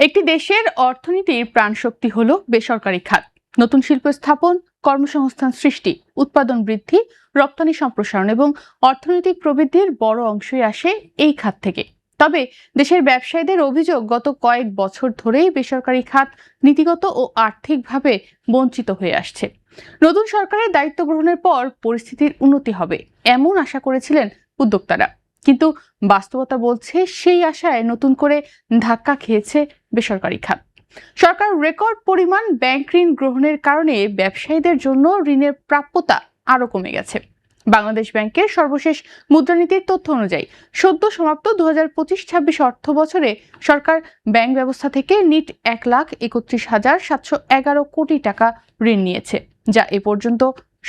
একটি দেশের অর্থনীতির প্রাণশক্তি হলো বেসরকারি খাত। নতুন শিল্প স্থাপন, কর্মসংস্থান সৃষ্টি, উৎপাদন বৃদ্ধি, রপ্তানি সম্প্রসারণ এবং অর্থনৈতিক প্রবৃদ্ধির বড় অংশই আসে এই খাত থেকে। তবে দেশের ব্যবসায়ীদের অভিযোগ, গত কয়েক বছর ধরেই বেসরকারি খাত নীতিগত ও আর্থিকভাবে বঞ্চিত হয়ে আসছে। নতুন সরকারের দায়িত্ব গ্রহণের পর পরিস্থিতির উন্নতি হবে এমন আশা করেছিলেন উদ্যোক্তারা, কিন্তু বাস্তবতা বলছে সেই আশায় নতুন করে ধাক্কা খেয়েছে বেসরকারি খাত। সরকার রেকর্ড পরিমাণ ব্যাংক ঋণ গ্রহণের কারণে ব্যবসায়ীদের জন্য ঋণের প্রাপ্যতা আরো কমে গেছে। বাংলাদেশ ব্যাংকের সর্বশেষ মুদ্রানীতির তথ্য অনুযায়ী সদ্য সমাপ্ত 2025-26 অর্থ বছরে সরকার ব্যাংক ব্যবস্থা থেকে নিট 1,31,711 কোটি টাকা ঋণ নিয়েছে, যা এ পর্যন্ত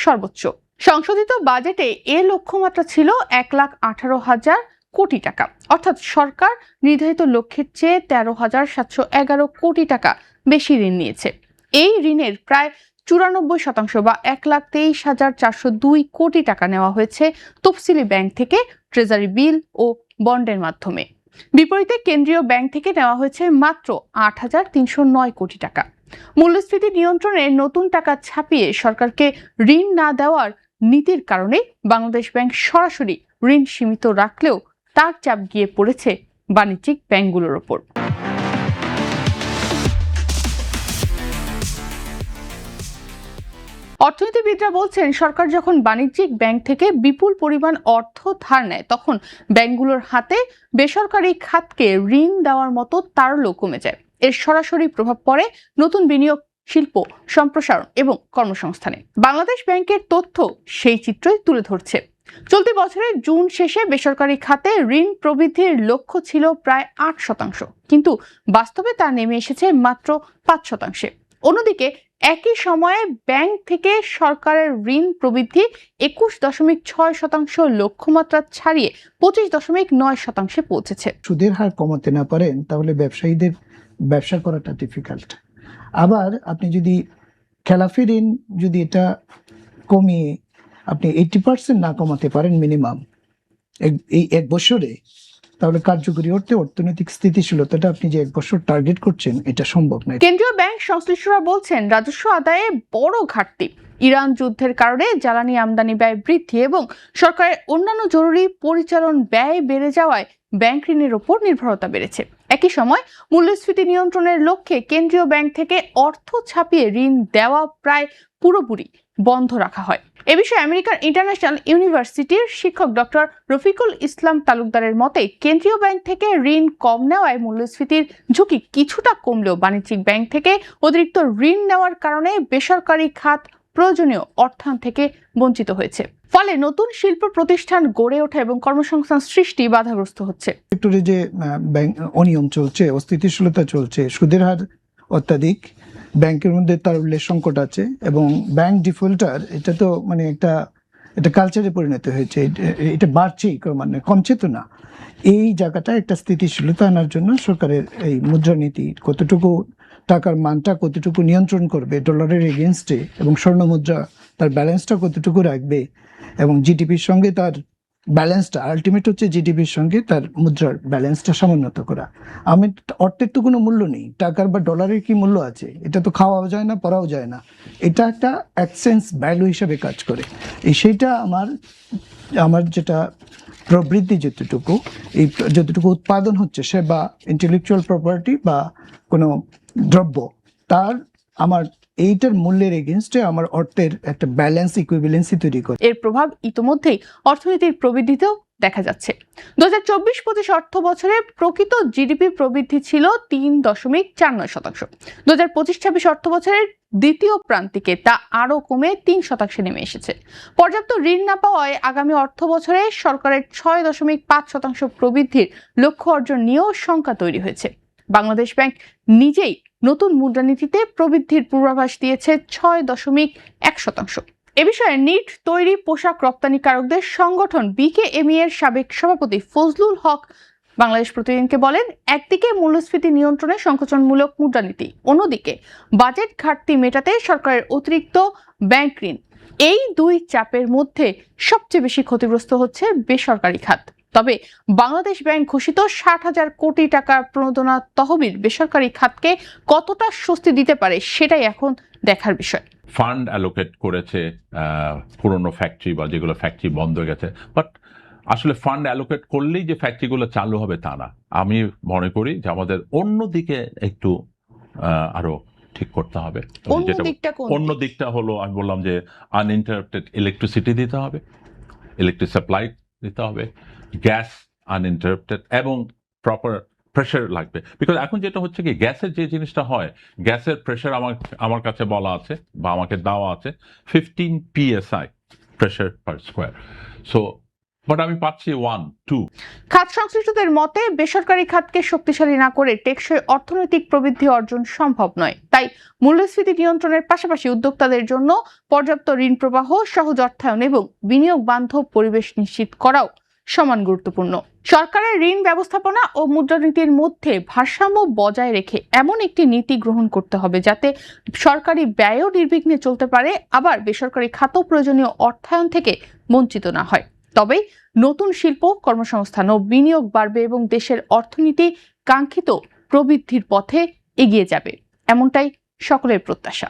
সর্বোচ্চ। সংশোধিত বাজেটে এ লক্ষ্যমাত্রা ছিল 1,18,000 কোটি টাকা, অর্থাৎ সরকার নির্ধারিত লক্ষ্যের চেয়ে 13,711 কোটি টাকা বেশি ঋণ নিয়েছে। এই ঋণের প্রায় 94% বা 1,23,402 কোটি টাকা নেওয়া হয়েছে তফসিলি ব্যাংক থেকে ট্রেজারি বিল ও বন্ডের মাধ্যমে। বিপরীতে কেন্দ্রীয় ব্যাংক থেকে নেওয়া হয়েছে মাত্র 8,309 কোটি টাকা। মূল্যস্ফীতি নিয়ন্ত্রণে নতুন টাকা ছাপিয়ে সরকারকে ঋণ না দেওয়ার নীতির কারণে বাংলাদেশ ব্যাংক সরাসরি ঋণ সীমিত রাখলেও তার চাপ গিয়ে পড়েছে বাণিজ্যিক ব্যাংকগুলোর ওপর। অর্থনীতিবিদরা বলছেন, সরকার যখন বাণিজ্যিক ব্যাংক থেকে বিপুল পরিমাণ অর্থ ধার নেয়, তখন ব্যাংকগুলোর হাতে বেসরকারি খাতকে ঋণ দেওয়ার মতো তারল্য কমে যায়। এর সরাসরি প্রভাব পড়ে নতুন বিনিয়োগ, শিল্প সম্প্রসারণ এবং কর্মসংস্থানে। বাংলাদেশ ব্যাংকের তথ্য সেই চিত্রই তুলে ধরছে। চলতি বছরের জুন শেষে বেসরকারি খাতে ঋণ প্রবৃদ্ধির লক্ষ্য ছিল প্রায় 8%, কিন্তু বাস্তবে তা নেমে এসেছে মাত্র 5%। অন্যদিকে একই সময়ে ব্যাংক থেকে সরকারের ঋণ প্রবৃদ্ধি 21.6% লক্ষ্যমাত্রা ছাড়িয়ে 25.9% পৌঁছেছে। সুদের হার কমাতে না পারেন তাহলে ব্যবসায়ীদের ব্যবসা করাটা ডিফিকাল্ট। আবার আপনি যদি খেলাফি ঋণ যদি এটা কমিয়ে আপনি 80% না কমাতে পারেন মিনিমাম এই এক বছরে, তাহলে কার্যকরী অর্থে অর্থনৈতিক স্থিতিশীলতাটা আপনি যে এক বছর টার্গেট করছেন এটা সম্ভব নয়। কেন্দ্রীয় ব্যাংক সংশ্লিষ্টরা বলছেন, রাজস্ব আদায়ে বড় ঘাটতি, ইরান যুদ্ধের কারণে জ্বালানি আমদানি ব্যয় বৃদ্ধি এবং সরকারের অন্যান্য জরুরি পরিচালন ব্যয় বেড়ে যাওয়ায় ব্যাংক ঋণের ওপর নির্ভরতা বেড়েছে। একই সময় মূল্যস্ফীতি নিয়ন্ত্রণের লক্ষ্যে কেন্দ্রীয় ব্যাংক থেকে অর্থ ছাপিয়ে ঋণ দেওয়া প্রায় পুরোপুরি বন্ধ রাখা হয়। এ বিষয়ে আমেরিকার ইন্টারন্যাশনাল ইউনিভার্সিটির শিক্ষক ডক্টর রফিকুল ইসলাম তালুকদারের মতে, কেন্দ্রীয় ব্যাংক থেকে ঋণ কম নেওয়ায় মূল্যস্ফীতির ঝুঁকি কিছুটা কমলেও বাণিজ্যিক ব্যাংক থেকে অতিরিক্ত ঋণ নেওয়ার কারণে বেসরকারি খাত প্রয়োজনীয় অর্থায়ন থেকে বঞ্চিত হয়েছে। ফলে নতুন শিল্প প্রতিষ্ঠান গড়ে ওঠা এবং কর্মসংস্থান সৃষ্টি বাধাগ্রস্ত হচ্ছে। সেক্টরে যে অনিয়ম চলছে, অস্থিতিশীলতা চলছে, সুদের হার অত্যাধিক, ব্যাংকের মধ্যে তারল্যের সংকট আছে এবং ব্যাংক ডিফল্টার, এটা তো মানে এটা কালচারে পরিণত হয়েছে, এটা বাড়ছেই ক্রমান্বয়ে, কমছে তো না। এই জায়গাটা একটা স্থিতিশীলতা আনার জন্য সরকারের এই মুদ্রানীতি কতটুকু টাকার মানটা কতটুকু নিয়ন্ত্রণ করবে ডলারের এগেনস্টে, এবং স্বর্ণ মুদ্রা তার ব্যালেন্সটা কতটুকু রাখবে, এবং জিডিপির সঙ্গে তার ব্যালেন্সটা, আলটিমেট হচ্ছে জিডিপির সঙ্গে তার মুদ্রার ব্যালেন্সটা সমুন্নত করা। অর্থের তো কোনো মূল্য নেই, টাকার বা ডলারের কি মূল্য আছে? এটা তো খাওয়াও যায় না, পড়াও যায় না, এটা একটা এক্সচেঞ্জ ভ্যালু হিসাবে কাজ করে। সেইটা আমার যেটা প্রবৃদ্ধি যতটুকু উৎপাদন হচ্ছে, সে বা ইন্টেলেকচুয়াল প্রপার্টি বা কোনো দ্রব্য, তার আমার এইটার মূল্যের এগেনস্টে আমার অর্থের একটা ব্যালেন্স, ইকুইভ্যালেন্সি তৈরি করে। এর প্রভাব ইতোমধ্যেই অর্থনীতির প্রবৃদ্ধিতেও দেখা যাচ্ছে। 2024-25 অর্থ বছরে প্রকৃত জিডিপি প্রবৃদ্ধি ছিল 3.49%। 2025-26 অর্থ বছরের দ্বিতীয় প্রান্তিকে তা আরো কমে 3% নেমে এসেছে। পর্যাপ্ত ঋণ না পাওয়ায় আগামী অর্থ বছরে সরকারের 6.5% প্রবৃদ্ধির লক্ষ্য অর্জন নিয়েও শঙ্কা তৈরি হয়েছে। বাংলাদেশ ব্যাংক নিজেই নতুন মুদ্রানীতিতে প্রবৃদ্ধির পূর্বাভাস দিয়েছে 6.1%। এ বিষয়ে নিট তৈরি পোশাক রপ্তানিকারকদের সংগঠন বিকেএমই এর সাবেক সভাপতি ফজলুল হক বাংলাদেশ প্রতিদিনকে বলেন, একদিকে মূল্যস্ফীতি নিয়ন্ত্রণে সংকোচনমূলক মুদ্রানীতি, অন্যদিকে বাজেট ঘাটতি মেটাতে সরকারের অতিরিক্ত ব্যাংক ঋণ, এই দুই চাপের মধ্যে সবচেয়ে বেশি ক্ষতিগ্রস্ত হচ্ছে বেসরকারি খাত। তবে বাংলাদেশ ব্যাংক ঘোষিত 60,000 কোটি টাকার প্রণোদনা তহবিল বেসরকারি খাতকে কতটা স্বস্তি দিতে পারে সেটাই এখন দেখার বিষয়। ফান্ড অ্যালোকেট করেছে পুরনো ফ্যাক্টরি বা যেগুলো ফ্যাক্টরি বন্ধ হয়ে গেছে, বাট আসলে ফান্ড অ্যালোকেট করলেই যে ফ্যাক্টরিগুলো চালু হবে তা না। আমি মনে করি যে আমাদের অন্যদিকে একটু আরো ঠিক করতে হবে। অন্য দিকটা হলো, আমি বললাম যে আনইন্টারাপ্টেড ইলেকট্রিসিটি দিতে হবে, ইলেকট্রিক সাপ্লাই দিতে হবে, গ্যাস আনইন্টারাপ্টেড, এবং প্রপার প্রেশার লাগবে। বিকজ এখন যেটা হচ্ছে কি, গ্যাসের যে জিনিসটা হয়, গ্যাসের প্রেশার আমার কাছে বলা আছে বা আমাকে দেওয়া আছে 15 PSI pressure per square. So but আমি পাচ্ছি 1-2। খাত সংশ্লিষ্টদের মতে বেসরকারি খাতকে শক্তিশালী না করে টেকসই অর্থনৈতিক প্রবৃদ্ধি অর্জন সম্ভব নয়। তাই মূল্যস্ফীতি নিয়ন্ত্রণের পাশাপাশি উদ্যোক্তাদের জন্য পর্যাপ্ত ঋণ প্রবাহ, সহজ অর্থায়ন এবং বিনিয়োগ বান্ধব পরিবেশ নিশ্চিত করাও সমান গুরুত্বপূর্ণ। সরকারের ঋণ ব্যবস্থাপনা ও মুদ্রানীতির মধ্যে ভারসাম্য বজায় রেখে এমন একটি নীতি গ্রহণ করতে হবে যাতে সরকারি ব্যয়ও নির্বিঘ্নে চলতে পারে, আবার বেসরকারি খাতও প্রয়োজনীয় অর্থায়ন থেকে বঞ্চিত না হয়। তবেই নতুন শিল্প, কর্মসংস্থান ও বিনিয়োগ বাড়বে এবং দেশের অর্থনীতি কাঙ্ক্ষিত প্রবৃদ্ধির পথে এগিয়ে যাবে, এমনটাই সকলের প্রত্যাশা।